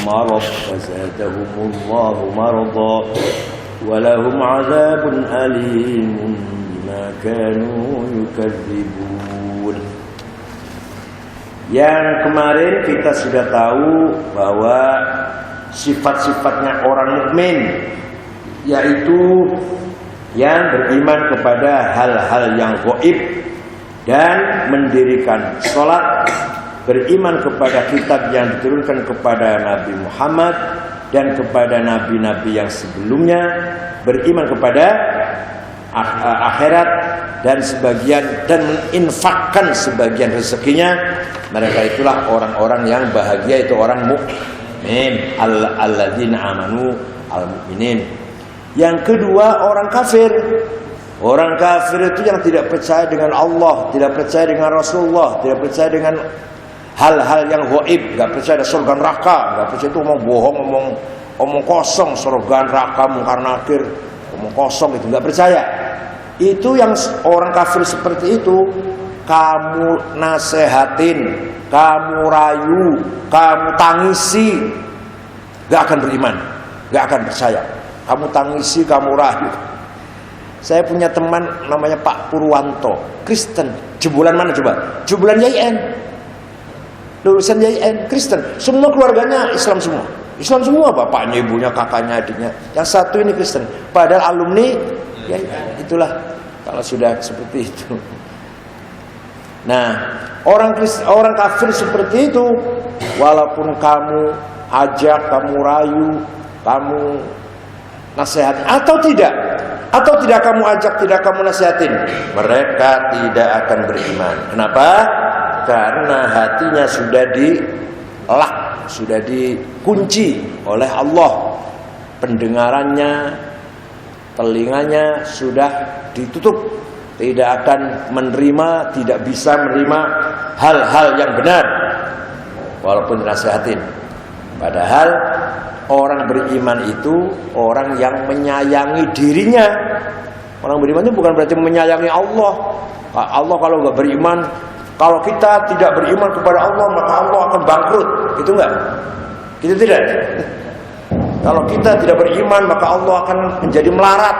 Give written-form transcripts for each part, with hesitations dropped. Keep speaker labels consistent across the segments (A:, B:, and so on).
A: marad fazadahumullahu marada wa lahum 'adzabun alimun bima kanu yukadzibun. Yang kemarin kita sudah tahu bahwa sifat-sifatnya orang mukmin yaitu yang beriman kepada hal-hal yang gaib dan mendirikan sholat, beriman kepada kitab yang diturunkan kepada Nabi Muhammad dan kepada nabi-nabi yang sebelumnya, beriman kepada akhirat dan menginfakkan sebagian rezekinya. Mereka itulah orang-orang yang bahagia, itu orang mukmin, alladzina amanu al-mu'minin. Yang kedua orang kafir. Orang kafir itu yang tidak percaya dengan Allah, tidak percaya dengan Rasulullah, tidak percaya dengan hal-hal yang gaib, enggak percaya ada surga neraka, enggak percaya, itu omong bohong, omong kosong, surga neraka, mungkar nakir, omong kosong, itu enggak percaya. Itu yang orang kafir seperti itu kamu nasehatin, kamu rayu, kamu tangisi, enggak akan beriman, enggak akan percaya. Kamu tangisi, kamu rayu. Saya punya teman namanya Pak Purwanto, Kristen. Jebolan mana coba? Jebolan YIN. Lulusan YIN, Kristen. Semua keluarganya Islam semua. Islam semua, bapaknya, ibunya, kakaknya, adiknya. Yang satu ini Kristen. Padahal alumni YIN. Itulah kalau sudah seperti itu. Nah, orang kafir seperti itu, walaupun kamu ajak, kamu rayu, kamu nasihat atau tidak kamu ajak, tidak kamu nasihatin, mereka tidak akan beriman. Kenapa? Karena hatinya sudah dilak, sudah dikunci oleh Allah. Pendengarannya, telinganya sudah ditutup, tidak akan menerima, tidak bisa menerima hal-hal yang benar walaupun dinasihatin. Padahal orang beriman itu orang yang menyayangi dirinya. Orang beriman itu bukan berarti menyayangi Allah. Allah kalau nggak beriman, kalau kita tidak beriman kepada Allah, maka Allah akan bangkrut. Itu enggak? Itu tidak. Kalau kita tidak beriman, maka Allah akan menjadi melarat,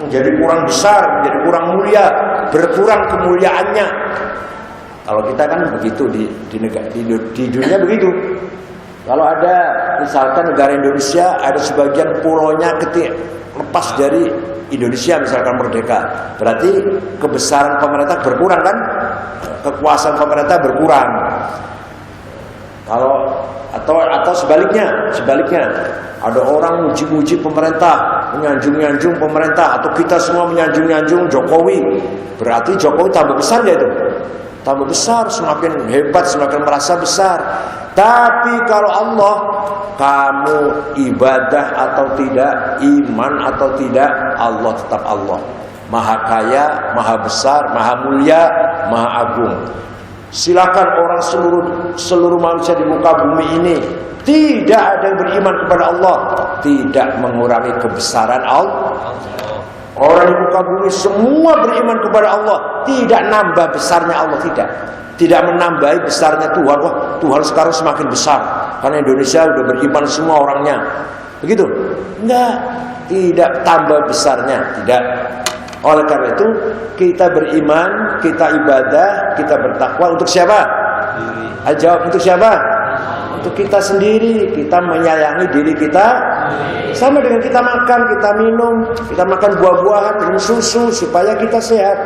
A: menjadi kurang besar, menjadi kurang mulia, berkurang kemuliaannya. Kalau kita kan begitu di dunia begitu. Kalau ada misalkan negara Indonesia, ada sebagian pulaunya lepas dari Indonesia, misalkan merdeka, berarti kebesaran pemerintah berkurang kan? Kekuasaan pemerintah berkurang. Atau sebaliknya, ada orang muji-muji pemerintah, menyanjung-nyanjung pemerintah, atau kita semua menyanjung-nyanjung Jokowi, berarti Jokowi tambah besar dia itu. Tambah besar, semakin hebat, semakin merasa besar. Tapi kalau Allah, kamu ibadah atau tidak, iman atau tidak, Allah tetap Allah. Maha kaya, maha besar, maha mulia, maha agung. Silakan orang seluruh manusia di muka bumi ini, tidak ada yang beriman kepada Allah, tidak mengurangi kebesaran Allah. Orang di muka bumi semua beriman kepada Allah, tidak nambah besarnya Allah, tidak menambahi besarnya Tuhan. Wah, Tuhan sekarang semakin besar karena Indonesia sudah beriman semua orangnya. Begitu? Enggak, tidak tambah besarnya, tidak. Oleh karena itu kita beriman, kita ibadah, kita bertakwa untuk siapa? Jawab, untuk siapa? Untuk kita sendiri. Kita menyayangi diri kita. Sama dengan kita makan, kita minum, kita makan buah-buahan, minum susu supaya kita sehat.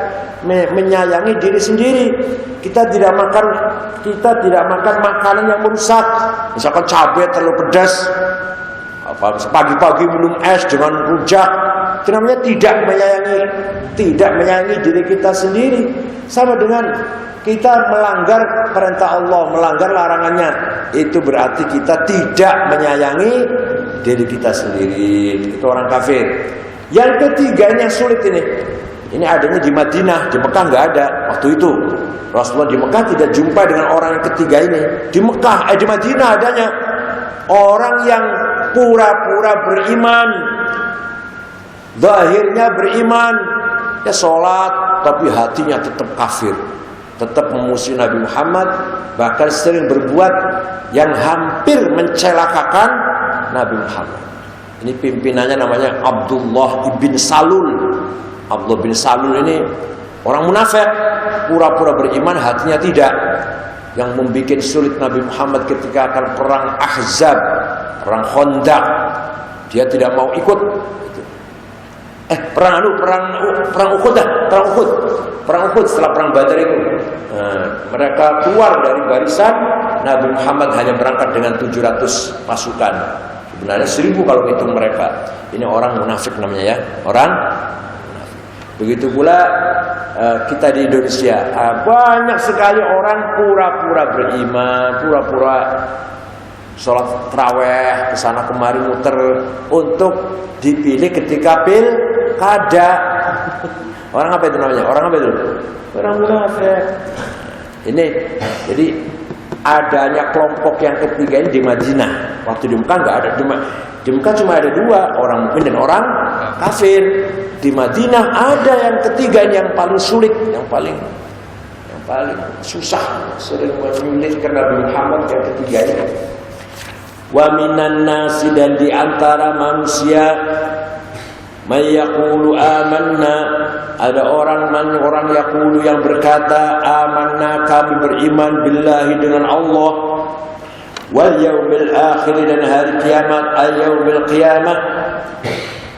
A: Menyayangi diri sendiri. Kita tidak makan makanan yang merusak. Misalkan cabai terlalu pedas, pagi-pagi minum es dengan rujak. Itu namanya tidak menyayangi diri kita sendiri. Sama dengan kita melanggar perintah Allah, melanggar larangannya, itu berarti kita tidak menyayangi diri kita sendiri. Itu orang kafir. Yang ketiga ini yang sulit ini. Ini adanya di Madinah, di Mekah nggak ada waktu itu. Rasulullah di Mekah tidak jumpa dengan orang yang ketiga ini. Di Madinah adanya orang yang pura-pura beriman, zahirnya beriman, ya sholat, tapi hatinya tetap kafir, tetap memusuhi Nabi Muhammad, bahkan sering berbuat yang hampir mencelakakan Nabi Muhammad. Ini pimpinannya namanya Abdullah bin Salul. Abdullah bin Salul ini orang munafik, pura-pura beriman, hatinya tidak. Yang membuat sulit Nabi Muhammad ketika akan perang Ahzab, perang Khandaq, dia tidak mau ikut. Perang Uhud setelah perang Badar itu. Mereka keluar dari barisan, Nabi Muhammad hanya berangkat dengan 700 pasukan. Sebenarnya 1000 kalau hitung mereka. Ini orang munafik namanya ya, orang munafik. Begitu pula kita di Indonesia, banyak sekali orang pura-pura beriman, pura-pura sholat tarawih kesana kemari muter untuk dipilih ketika pilkada. Orang apa itu namanya? Orang apa itu? Orang munafik. Ini jadi adanya kelompok yang ketiga ini di Madinah. Waktu di Mekah nggak ada. Di Mekah cuma ada 2, orang mukmin dan orang kafir. Di Madinah ada yang ketiga ini yang paling sulit, yang paling susah, sering menyulitkan Nabi Muhammad yang ketiga ini. Wa minan nasi, dan di antara manusia, may yaqulu amanna, ada orang yaqulu yang berkata amanna, kami beriman billahi dengan Allah, wal yaumil akhir, dan hari kiamat, al yaumil qiyamah,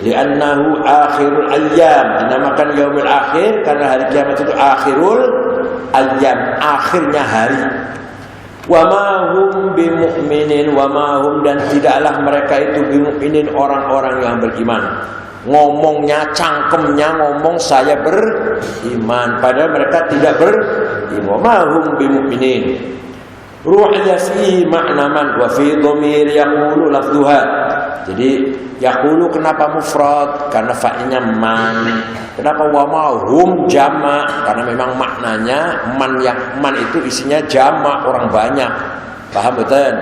A: li'annahu akhirul ayyam, dinamakan yaumil akhir karena hari kiamat itu akhirul ayyam, akhirnya hari. Wa ma hum bimu'minin, wa ma hum, dan tidaklah mereka itu bimu'minin, orang-orang yang beriman. Ngomongnya, cangkemnya ngomong saya beriman, padahal mereka tidak beriman. Wa ma hum bimu'minin. Ruhnya fi makna man, wa fi dhamir yaqulu lafdhuha. Jadi yaqulu kenapa mufrad? Karena fa'ilnya man. Kenapa wa ma hum jama'? Karena memang maknanya man itu isinya jama', orang banyak. Paham betul?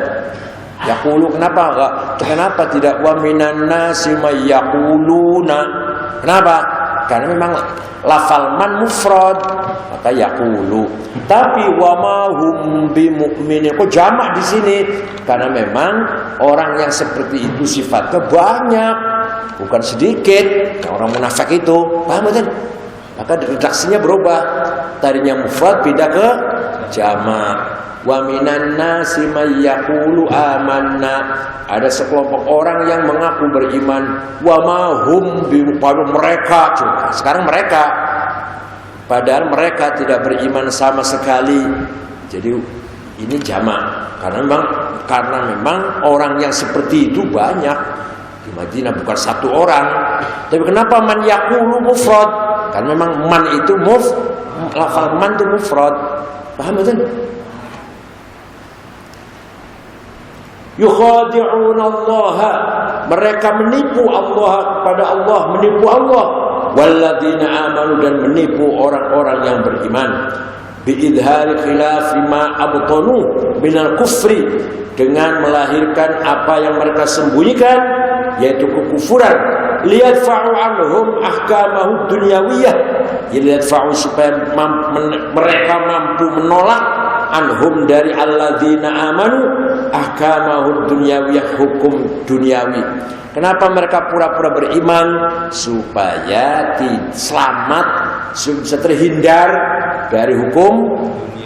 A: Yaqulu kenapa tidak wa minan nasi may yaquluna? Kenapa? Karena memang lafal man mufrad, maka yaqulu. Tapi wa ma hum bimu'minin, kok jamak di sini? Karena memang orang yang seperti itu sifatnya banyak, bukan sedikit. Orang munafik itu, paham betul? Maka redaksinya berubah. Tadinya mufrad pindah ke jamak. Wa minan nasi may yaqulu amanna, ada sekelompok orang yang mengaku beriman. Wa ma hum mereka, sekarang mereka, padahal mereka tidak beriman sama sekali. Jadi ini jamak karena memang orang yang seperti itu banyak di Madinah, bukan satu orang. Tapi kenapa man yaqulu mufrad? Karena memang man itu lafal man itu mufrad. Paham betul? Yukhadi'una Allah, mereka menipu Allah, kepada Allah, menipu Allah. Walladzina amanu, dan menipu orang-orang yang beriman. Biidhari khilafi ma abtanu minal kufri, dengan melahirkan apa yang mereka sembunyikan, yaitu kekufuran. Liyadfa'u anhum ahkamahu dunyawiyah, liyadfa'u, supaya mereka mampu menolak anhum dari alladzina amanu ahkamahud dunyawiyah, hukum duniawi. Kenapa mereka pura-pura beriman? Supaya selamat, bisa terhindar dari hukum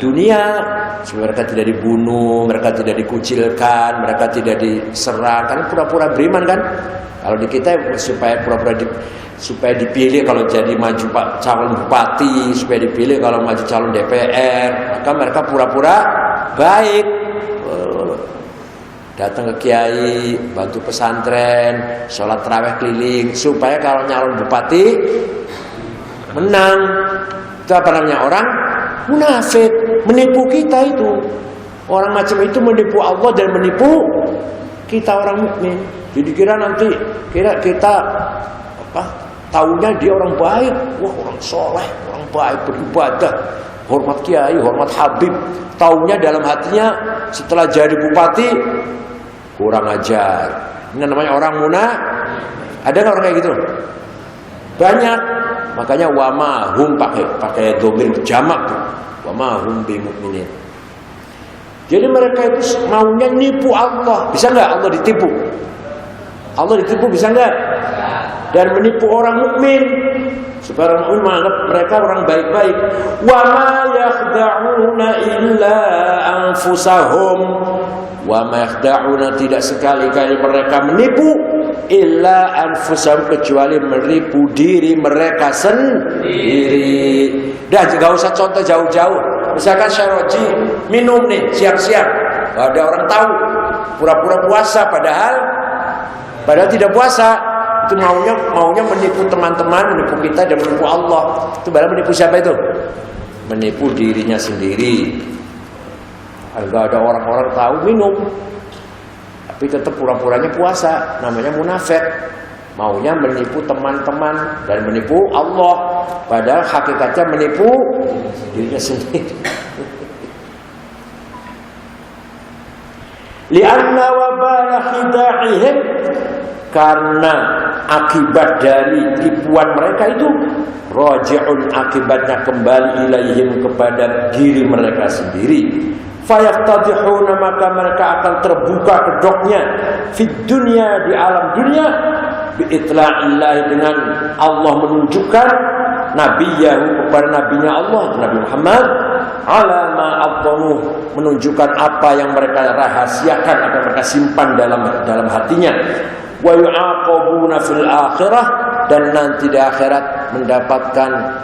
A: dunia, supaya mereka tidak dibunuh, mereka tidak dikucilkan, mereka tidak diserang. Karena pura-pura beriman kan. Kalau di kita supaya pura-pura supaya dipilih kalau jadi maju calon bupati, supaya dipilih kalau maju calon DPR, maka mereka pura-pura baik, datang ke kiai, bantu pesantren, sholat tarawih keliling, supaya kalau nyalon bupati menang. Itu apa namanya? Orang munafik, menipu kita itu. Orang macam itu menipu Allah dan menipu kita orang mukmin. Jadi kira kita tahunya dia orang baik, wah orang soleh, orang baik, beribadah, hormat kiai, hormat habib. Tahunya dalam hatinya setelah jadi bupati kurang ajar. Ini namanya orang munafik. Ada nggak orang kayak gitu? Banyak. Makanya wama hum pakai domir jamak tuh. Wama hum bimu'minin. Jadi mereka itu maunya nipu Allah. Bisa nggak Allah ditipu? Allah ditipu bisa nggak? Dan menipu orang mukmin. Supaya orang mukmin menganggap mereka orang baik-baik. Wa ma yakhda'una illa anfusahum. Wa ma yakhda'una, tidak sekali-kali mereka menipu illa anfusahum, kecuali menipu diri mereka sendiri. Dah, enggak usah contoh jauh-jauh. Misalkan Syarroji minum nih siang-siang, ada orang tahu, pura-pura puasa padahal tidak puasa. Itu maunya menipu teman-teman, menipu kita dan menipu Allah. Itu baru menipu siapa itu? Menipu dirinya sendiri. Enggak ada orang-orang tahu minum, tapi tetap pura-puranya puasa, namanya munafik. Maunya menipu teman-teman dan menipu Allah, padahal hakikatnya menipu dirinya sendiri. Lianna wabala khida'ihim, karena akibat dari tipuan mereka itu raji'un, akibatnya kembali ilaihim, kepada diri mereka sendiri. Fayaftadihuna, maka mereka akan terbuka kedoknya fid dunya, di alam dunia, biitla'illah, dengan Allah menunjukkan nabiyahu, kepada nabinya Allah Nabi Muhammad, ala ma abtanu, menunjukkan apa yang mereka rahasiakan, akan mereka simpan dalam hatinya. Wa yu'aqabuna fil akhirah, dan nanti di akhirat mendapatkan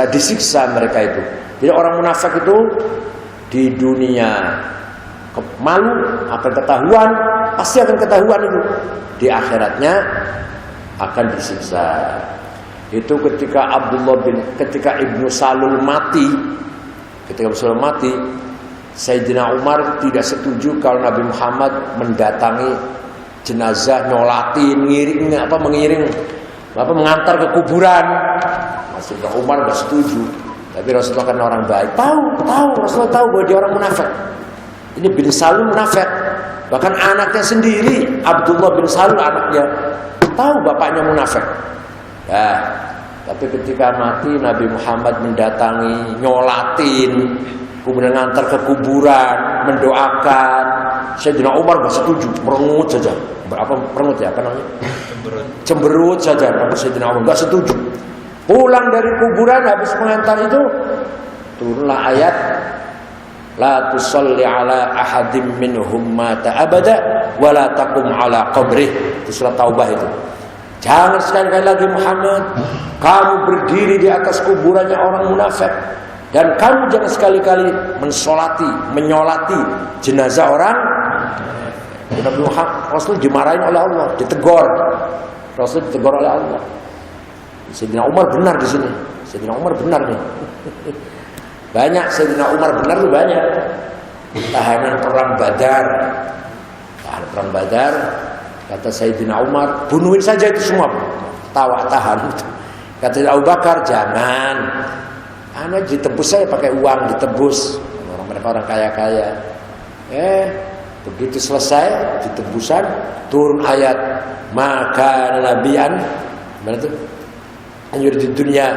A: disiksa mereka itu. Jadi orang munafik itu di dunia malu, akan ketahuan, pasti akan ketahuan itu. Di akhiratnya akan disiksa. Itu ketika Ibnu Salul mati, Sayyidina Umar tidak setuju kalau Nabi Muhammad mendatangi jenazah, nyolatin, mengantar ke kuburan. Sayyidina Umar tidak setuju. Tapi Rasulullah kan orang baik, tahu Rasulullah tahu bahwa dia orang munafik. Ini bin Salul munafik. Bahkan anaknya sendiri, Abdullah bin Salul, anaknya, tahu bapaknya munafik. Ya, tapi ketika mati Nabi Muhammad mendatangi, nyolatin, kemudian ngantar ke kuburan, mendoakan. Sayyidina Umar nggak setuju, merengut saja. Cemberut saja. Sayyidina Umar nggak setuju. Pulang dari kuburan, habis mengantar itu turunlah ayat, la tusalli ala ahadim minhum mata abada wa la taqum ala qabrih. Itu surat Taubah itu. Jangan sekali-kali lagi Muhammad kamu berdiri di atas kuburannya orang munafik, dan kamu jangan sekali-kali menyolati jenazah orang. Nabi Muhammad, Rasul dimarahin oleh Allah, ditegur. Rasul ditegur oleh Allah. Sayyidina Umar benar di sini. Sayyidina Umar benar nih. Banyak Sayyidina Umar benar tuh banyak. Tahanan perang Badar. Kata Sayyidina Umar, bunuhin saja itu semua. Tahan. Kata Abu Bakar, jangan. Anak ditebus saya pakai uang, ditebus. Mereka orang kaya-kaya. Begitu selesai ditebusan, turun ayat, maka nabian, mana itu? Anjur di dunia,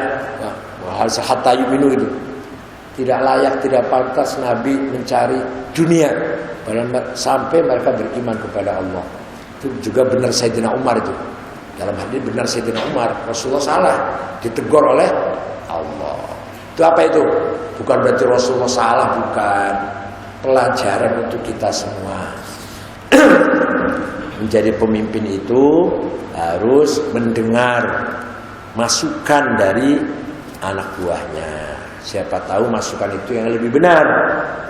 A: harus hatta yu'minu itu. Tidak layak, tidak pantas Nabi mencari dunia sampai mereka beriman kepada Allah. Itu juga benar Sayyidina Umar itu. Dalam hal ini benar Sayyidina Umar. Rasulullah salah, ditegur oleh Allah. Itu apa itu? Bukan berarti Rasulullah salah, bukan. Pelajaran untuk kita semua. Menjadi pemimpin itu harus mendengar masukan dari anak buahnya. Siapa tahu masukan itu yang lebih benar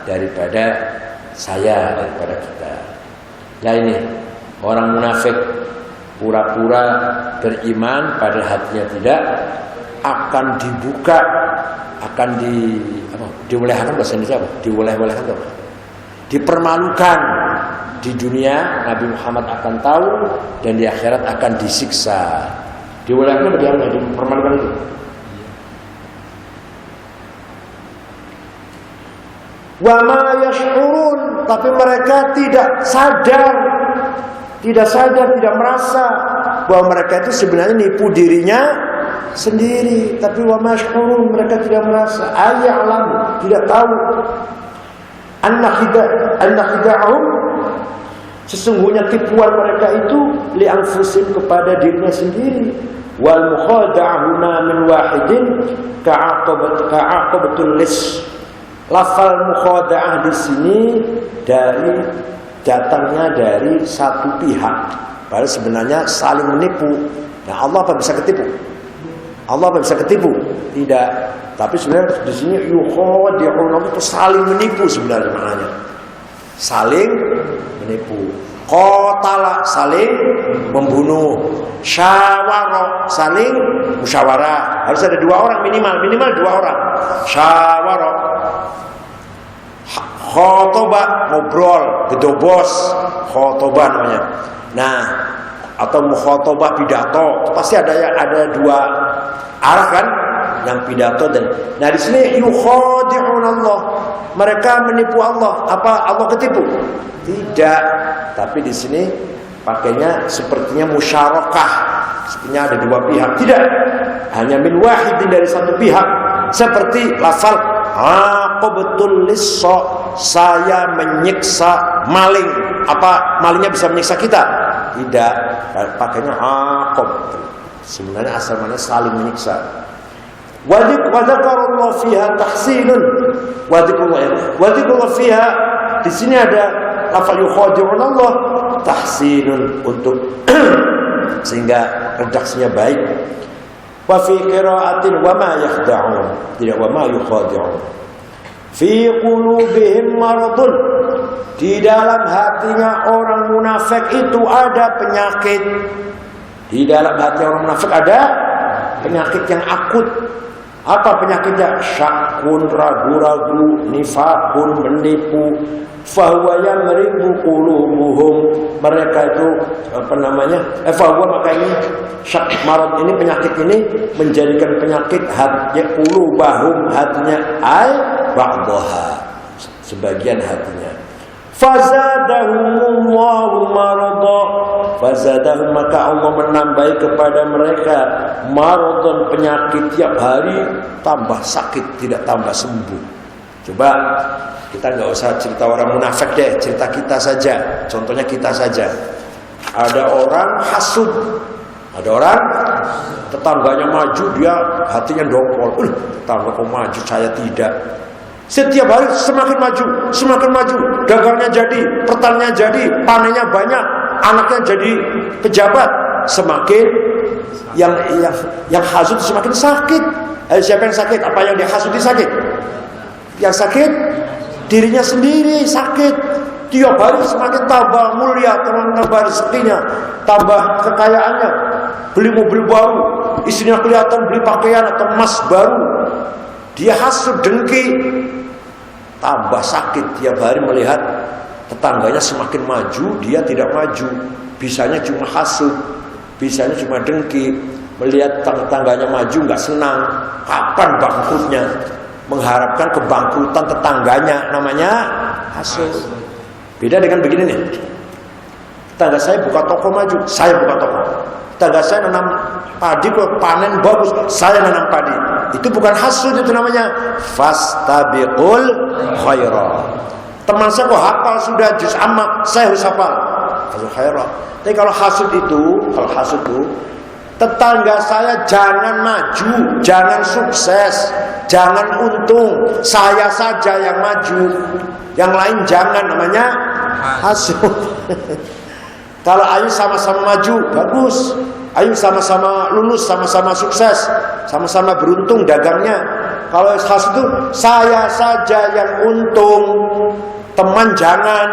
A: daripada daripada kita. Nah ini orang munafik, pura-pura beriman pada hatinya tidak, akan dibuka, akan diwelehkan, bahasa Indonesia apa? Diweleh-welehkan apa? Dipermalukan di dunia, Nabi Muhammad akan tahu, dan di akhirat akan disiksa. Diwelehkan bagaimana? Dipermalukan itu. Wa ma yash'urun, tapi mereka tidak sadar, tidak merasa bahwa mereka itu sebenarnya nipu dirinya sendiri. Tapi wa ma yash'urun, mereka tidak merasa. Ayalam, tidak tahu. Annakida'ahum, sesungguhnya tipuan mereka itu li'anfusin, kepada dirinya sendiri. Wal mukhada'ahuna min wahidin ka'aqabatul lis. Lafal mukhada'ah di sini datangnya dari satu pihak. Padahal sebenarnya saling menipu. Nah, Allah apa bisa ketipu? Allah apa bisa ketipu? Tidak. Tapi sebenarnya di sini yukhadi'un itu saling menipu sebenarnya maknanya. Saling menipu. Qatala, saling membunuh. Syawara, saling musyawarah. Harus ada dua orang minimal dua orang. Syawara. Khotobah, ngobrol, gedobos, khotobah namanya. Nah, atau mukhotobah, pidato, pasti ada dua arah kan, yang pidato dan. Nah, di sini yukhadi'un Allah, mereka menipu Allah. Apa Allah ketipu? Tidak. Tapi di sini pakainya sepertinya musyarakah, sepertinya ada dua pihak. Tidak, hanya min wahidin, dari satu pihak. Seperti lafal aqabatul lis-sa, saya menyiksa maling. Apa malingnya bisa menyiksa kita? Tidak. Pakainya aqab. Sebenarnya asal mana saling menyiksa. Wadzakarullah fiha tahsinun. Wadzakarullah fiha, di sini ada lafal yukhadi'un Allah tahsinun, untuk sehingga redaksinya baik. Wa fi qira'atin wa ma yakhda'un, tidak wa ma yukhadi'un. Fi qulubihim maradun, di dalam hatinya orang munafik itu ada penyakit. Di dalam hati orang munafik ada penyakit yang akut. Apa penyakitnya? Syakun, ragu-ragu, nifakun, menipu. Fahuwa yamribu qulubuhum, mereka itu fahuwa, maka ini syak, marad ini, penyakit ini menjadikan penyakit hatinya, qulubahum, hatinya, ay ba'daha, sebagian hatinya. Fazadahumullahu marada, fazadahum, maka Allah menambahi kepada mereka maradan, penyakit, tiap hari tambah sakit, tidak tambah sembuh. Coba kita nggak usah cerita orang munafik deh, cerita kita saja. Contohnya kita saja. Ada orang hasud, ada orang tetangganya maju, dia hatinya dongkol. Tetangga kok maju, saya tidak. Setiap hari semakin maju, dagangnya jadi, pertaniannya jadi, panennya banyak, anaknya jadi pejabat. Semakin yang hasud semakin sakit. Siapa yang sakit? Apa yang dihasudi sakit? Yang sakit dirinya sendiri sakit. Tiap hari semakin tambah mulia, tambah rezekinya, tambah kekayaannya, beli mobil baru, istrinya kelihatan beli pakaian atau emas baru. Dia hasud, dengki, tambah sakit. Tiap hari melihat tetangganya semakin maju, dia tidak maju. Bisanya cuma hasud, bisanya cuma dengki. Melihat tetangganya maju nggak senang. Kapan bangkrutnya? Mengharapkan kebangkrutan tetangganya, namanya hasud. Beda dengan begini nih. Tetangga saya buka toko maju, saya buka toko. Tetangga saya nanam padi, panen bagus, saya nanam padi. Itu bukan hasud, itu namanya fastabiqul khairat. Teman saya kok hafal sudah juz amma, saya harus hafal. Fastabiqul khairat. Tapi kalau hasud itu, tetangga saya jangan maju, jangan sukses, jangan untung, saya saja yang maju, yang lain jangan, namanya hasud. Kalau ayo sama-sama maju, bagus. Ayo sama-sama lulus, sama-sama sukses, sama-sama beruntung dagangnya. Kalau hasud itu saya saja yang untung, teman jangan.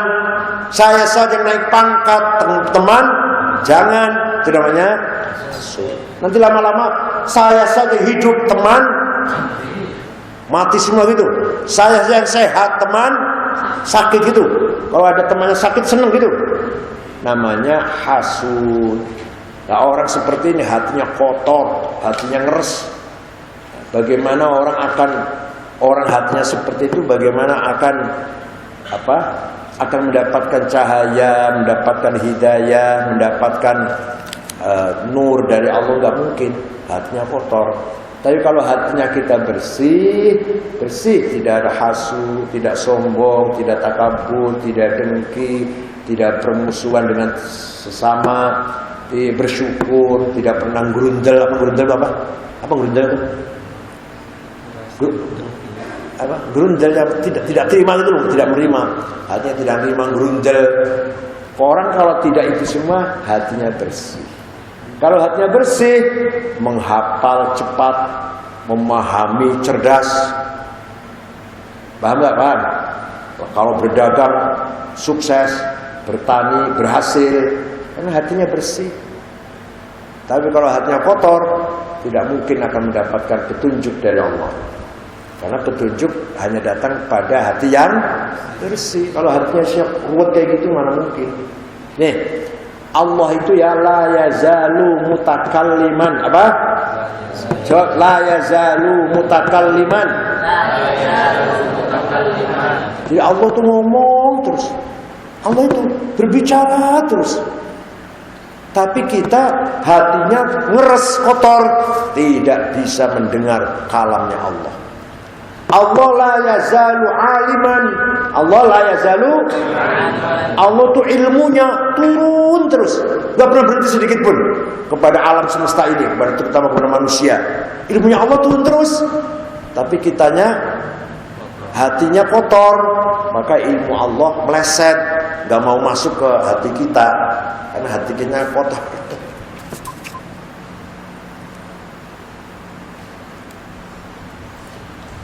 A: Saya saja yang naik pangkat, teman jangan. Itu namanya hasud. Nanti lama-lama saya saja hidup, teman mati semua gitu. Saya yang sehat, teman sakit gitu. Kalau ada temannya sakit seneng gitu. Namanya hasud. Nah, orang seperti ini hatinya kotor, hatinya ngeres. Bagaimana orang hatinya seperti itu, bagaimana akan mendapatkan cahaya, mendapatkan hidayah, mendapatkan nur dari Allah? Nggak mungkin, hatinya kotor. Tapi kalau hatinya kita bersih, tidak ada hasud, tidak sombong, tidak takabur, tidak dengki, tidak permusuhan dengan sesama, bersyukur, tidak pernah gerundel. Apa gerundel itu? Gerundel tidak terima itu loh, tidak menerima. Hatinya tidak menerima, gerundel. Orang kalau tidak itu semua hatinya bersih. Kalau hatinya bersih, menghafal cepat, memahami cerdas. Paham nggak? Paham? Kalau berdagang sukses, bertani berhasil, karena hatinya bersih. Tapi kalau hatinya kotor, tidak mungkin akan mendapatkan petunjuk dari Allah. Karena petunjuk hanya datang pada hati yang bersih. Kalau hatinya siap ruwet kayak gitu, mana mungkin? Nih, Allah itu ya la yazalu mutakalliman. Apa? Jawab, la yazalu mutakalliman. Jadi Allah itu ngomong terus. Allah itu berbicara terus. Tapi kita hatinya ngeres, kotor, tidak bisa mendengar kalamnya Allah. Allah la yazalu aliman. Allah la yazalu. Allah tuh ilmunya turun terus, gak pernah berhenti sedikit pun kepada alam semesta ini, terutama kepada manusia. Ilmunya Allah turun terus. Tapi kitanya hatinya kotor, maka ilmu Allah meleset, gak mau masuk ke hati kita karena hati kita kotor.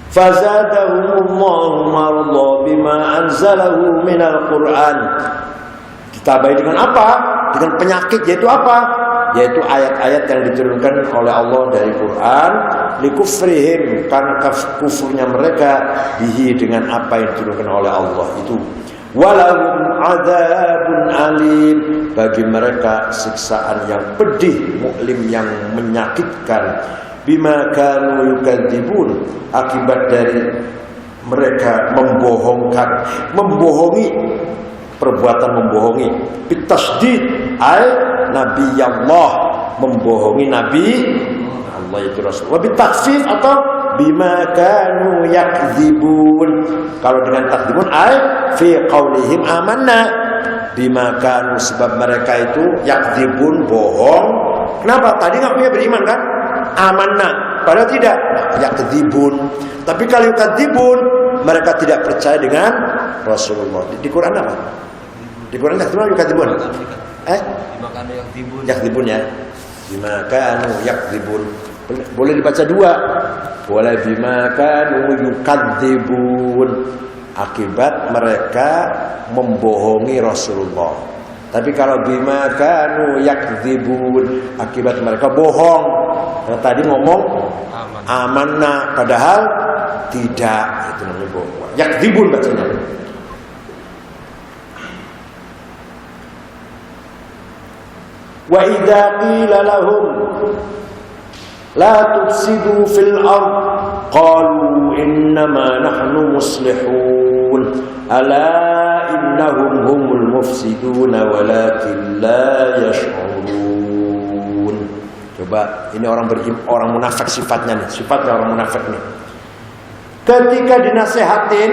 A: Fazadahumullahu marda bima anzalahu minal Qur'an. Ditabai dengan apa? Dengan penyakit, yaitu apa? Yaitu ayat-ayat yang diturunkan oleh Allah dari Quran, likufrihim, karena kufurnya mereka, bihi, dengan apa yang diturunkan oleh Allah itu. Walahum adzabun alim, bagi mereka siksaan yang pedih, mu'lim, yang menyakitkan. Bima kanu yukadzibun, akibat dari mereka membohongi, perbuatan membohongi. Bitasdid ay nabi Allah, membohongi nabi Allah itu Rasul. Wa bitakhfif atau bima kanu yakdzibun. Kalau dengan takdzibun ay fi qaulihim amanna, bima kanu, sebab mereka itu yakdzibun, bohong. Kenapa? Tadi ngakunya beriman kan? Amanah, padahal tidak, yakdzibun. Tapi kalau yakdzibun, mereka tidak percaya dengan Rasulullah. Di Quran apa? Di Quran yakdzibun. Yakdzibun ya. Bima kanu yakdzibun. Boleh dibaca dua. Boleh bima kanu yukadzibun, akibat mereka membohongi Rasulullah. Tapi kalau bima kanu yakdzibun, akibat mereka bohong. Karena tadi ngomong amanah, padahal tidak, itu namanya bohong. Yakdzibun bacanya. Wa idza qila lahum la tufsidu fil ard qalu innama nahnu muslihun ala innahum humul mufsiduna walakin la yash'urun. Coba, ini orang munafik sifatnya nih, sifatnya orang munafik nih. Ketika dinasehatin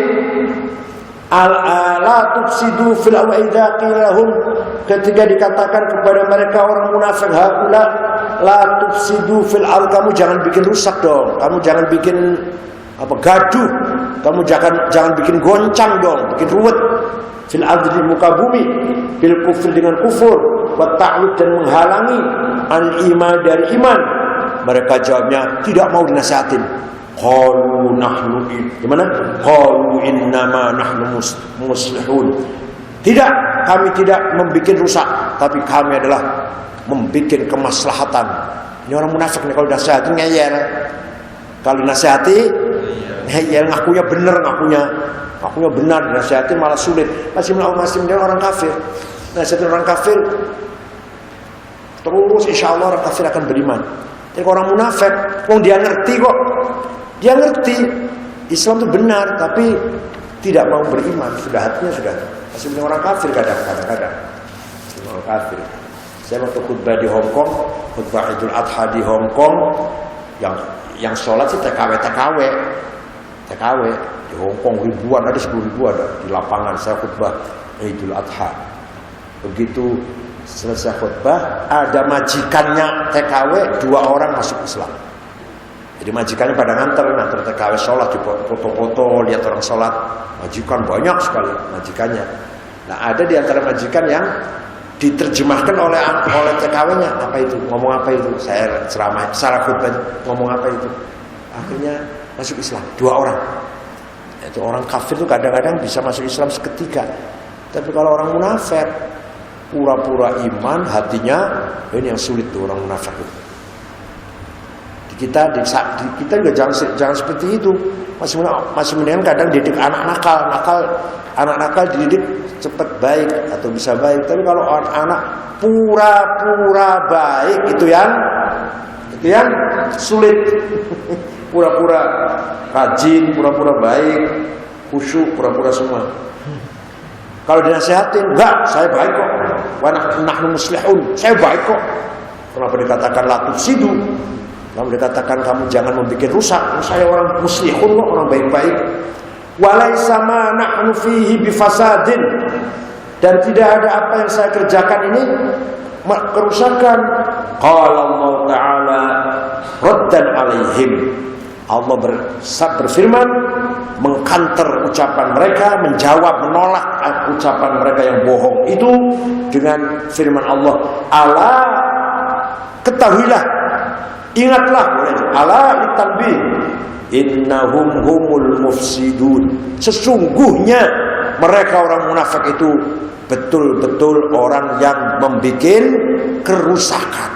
A: la tufsidu fil ard, idza qilahum, ketika dikatakan kepada mereka orang munafik, haula la tufsidu fil ard, kamu jangan bikin rusak dong, kamu jangan bikin gaduh, kamu jangan bikin goncang dong, bikin ruwet. Fil ard, di muka bumi, bil kufur, dengan kufur, wa ta'ud, dan menghalangi an iman, dari iman. Mereka jawabnya tidak mau dinasihatin. Qalu nahnu, gimana? Qalu innama nahnu muslihun. Tidak, kami tidak membikin rusak, tapi kami adalah membikin kemaslahatan. Ini orang munafik nih, kalau dinasihati ngeyel. Kalau dinasihati ngeyel, ngakunya benar, dinasihati malah sulit. Masih menjadi orang kafir. Nasihatin orang kafir, terus insya Allah orang kafir akan beriman. Jadi orang munafik, dia ngerti kok. Dia ngerti Islam itu benar, tapi tidak mau beriman. Hatinya sudah masih menjadi orang kafir kadang-kadang. Orang kafir. Saya waktu khutbah di Hong Kong, khutbah Idul Adha di Hong Kong, Yang sholat sih TKW di Hongkong ribuan, ada 10.000 ada di lapangan saya khutbah Idul Adha. Begitu selesai khutbah, ada majikannya TKW 2 orang masuk Islam. Jadi majikannya pada nganter TKW sholat, di foto-foto lihat orang sholat. Majikan banyak sekali majikannya. Nah ada di antara majikan yang diterjemahkan oleh TKW-nya, apa itu, ngomong apa itu, saya ceramah secara khutbah ngomong apa itu, akhirnya masuk Islam 2 orang. Itu orang kafir tuh kadang-kadang bisa masuk Islam seketika, tapi kalau orang munafik pura-pura iman hatinya, ini yang sulit tuh orang munafik itu. Kita juga jangan seperti itu. Masih mendingan kadang didik anak nakal dididik cepat baik atau bisa baik. Tapi kalau anak pura-pura baik itu yang sulit. Pura-pura rajin, pura-pura baik, khusyuk, pura-pura semua. Kalau dinasihatin, enggak, saya baik kok. Wa nahnu muslihun, saya baik kok. Kenapa dikatakan la tufsidu? Kamu dikatakan kamu jangan membuat rusak. Saya orang muslihun kok, orang baik-baik. Walaisa ma nahnu fihi bifasadin. Dan tidak ada apa yang saya kerjakan ini kerusakan. Qala Allah Ta'ala raddan alaihim. Allah berfirman mengkanter ucapan mereka, menolak ucapan mereka yang bohong itu dengan firman Allah. Ala, ketahuilah, ingatlah, ala litanbih, innahum humul mufsidun. Sesungguhnya mereka orang munafik itu betul-betul orang yang membuat kerusakan.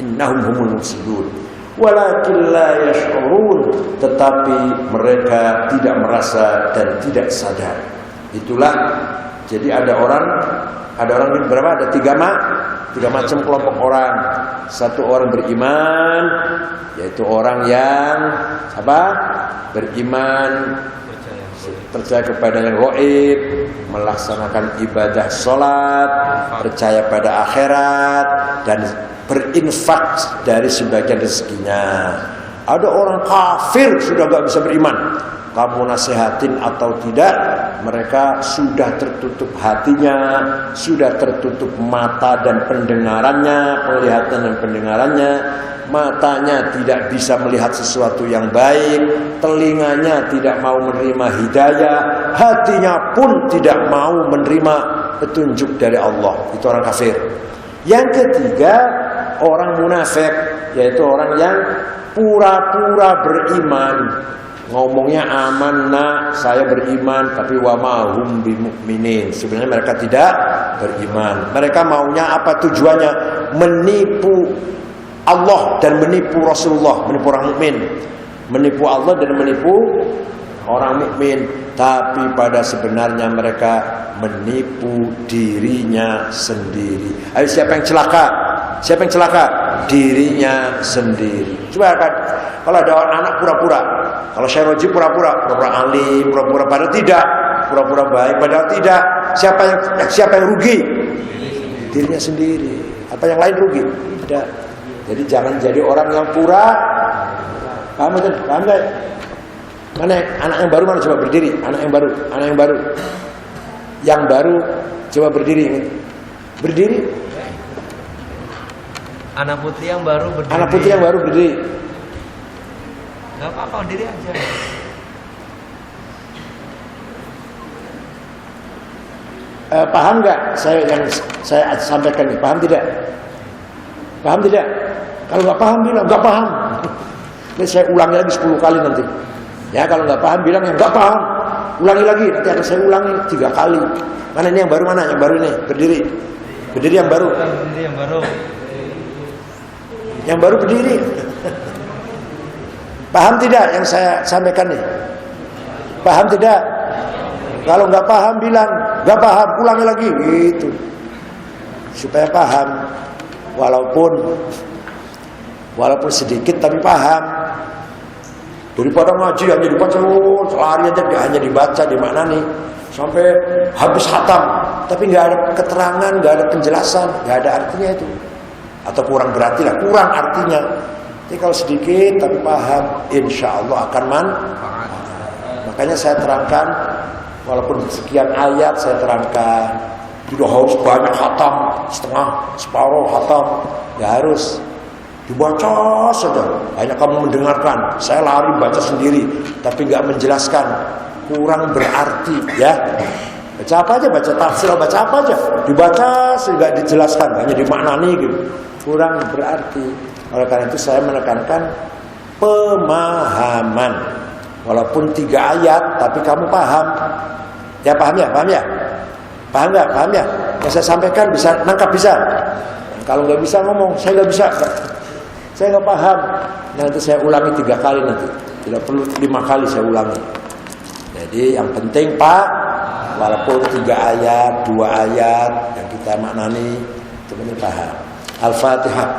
A: Innahum humul mufsidun. Walakin la yash'urun, tetapi mereka tidak merasa dan tidak sadar. Itulah, jadi ada orang berapa? Ada tiga macam kelompok orang. Satu orang beriman, yaitu orang yang beriman, percaya kepada yang gaib, melaksanakan ibadah sholat, percaya pada akhirat, dan berinfak dari sebagian rezekinya. Ada orang kafir sudah gak bisa beriman, kamu nasihatin atau tidak, mereka sudah tertutup hatinya, sudah tertutup mata dan pendengarannya, penglihatan dan pendengarannya. Matanya tidak bisa melihat sesuatu yang baik, telinganya tidak mau menerima hidayah, hatinya pun tidak mau menerima petunjuk dari Allah. Itu orang kafir. Yang ketiga, orang munafik, yaitu orang yang pura-pura beriman. Ngomongnya amanah, saya beriman, tapi wa ma'hum bimu'minin. Sebenarnya mereka tidak beriman. Mereka maunya apa tujuannya? Menipu Allah dan menipu Rasulullah, menipu orang mukmin. Menipu Allah dan menipu orang mukmin, tapi pada sebenarnya mereka menipu dirinya sendiri. Ayo, siapa yang celaka? Siapa yang celaka? Dirinya sendiri. Coba kan, kalau ada anak pura-pura, kalau Syekh Roji pura-pura alim, pura-pura padahal tidak, pura-pura baik padahal tidak. Siapa yang rugi? Dirinya sendiri. Apa yang lain rugi? Tidak. Jadi jangan jadi orang yang pura. Paham kan? Paham enggak? Mana anak yang baru, mana coba berdiri? Anak yang baru. Yang baru coba berdiri. Berdiri.
B: Anak putih yang baru berdiri.
A: Anak putih yang baru berdiri.
B: Gak apa-apa, berdiri aja.
A: Paham nggak yang saya sampaikan ini? Paham tidak? Paham tidak? Kalau nggak paham bilang nggak paham. Ini saya ulangi lagi 10 kali nanti. Ya, kalau nggak paham bilang ya nggak paham. Ulangi lagi, nanti akan saya ulangi 3 kali. Mana ini yang baru, mana? Yang baru ini, berdiri. Berdiri yang baru.
B: Berdiri yang baru.
A: Yang baru berdiri. Paham tidak yang saya sampaikan nih? Paham tidak? Kalau nggak paham bilang nggak paham, ulangi lagi gitu. Supaya paham. Walaupun sedikit tapi paham. Daripada ngaji hanya dibaca, lari aja hanya dibaca, dimaknani sampai habis khatam, tapi nggak ada keterangan, nggak ada penjelasan, nggak ada artinya itu. Atau kurang berarti lah, kurang artinya. Jadi kalau sedikit tapi paham, insya Allah akan manfaat. Makanya saya terangkan, walaupun sekian ayat saya terangkan, tidak harus banyak khatam, setengah, separuh khatam, nggak harus. Dibaca saja, hanya kamu mendengarkan. Saya lari baca sendiri, tapi nggak menjelaskan, kurang berarti, ya. Baca apa aja, baca tafsir, baca apa aja, dibaca sehingga dijelaskan, hanya dimaknani gitu, kurang berarti. Oleh karena itu saya menekankan pemahaman, walaupun 3 ayat, tapi kamu paham, ya paham ya, paham ya, paham nggak, paham ya. Yang saya sampaikan bisa nangkap bisa. Kalau nggak bisa ngomong, saya nggak bisa. Saya nggak paham. Nanti saya ulangi 3 kali nanti. Tidak perlu 5 kali saya ulangi. Jadi yang penting Pak, walaupun 3 ayat, 2 ayat yang kita maknani, itu benar paham. Al-Fatihah.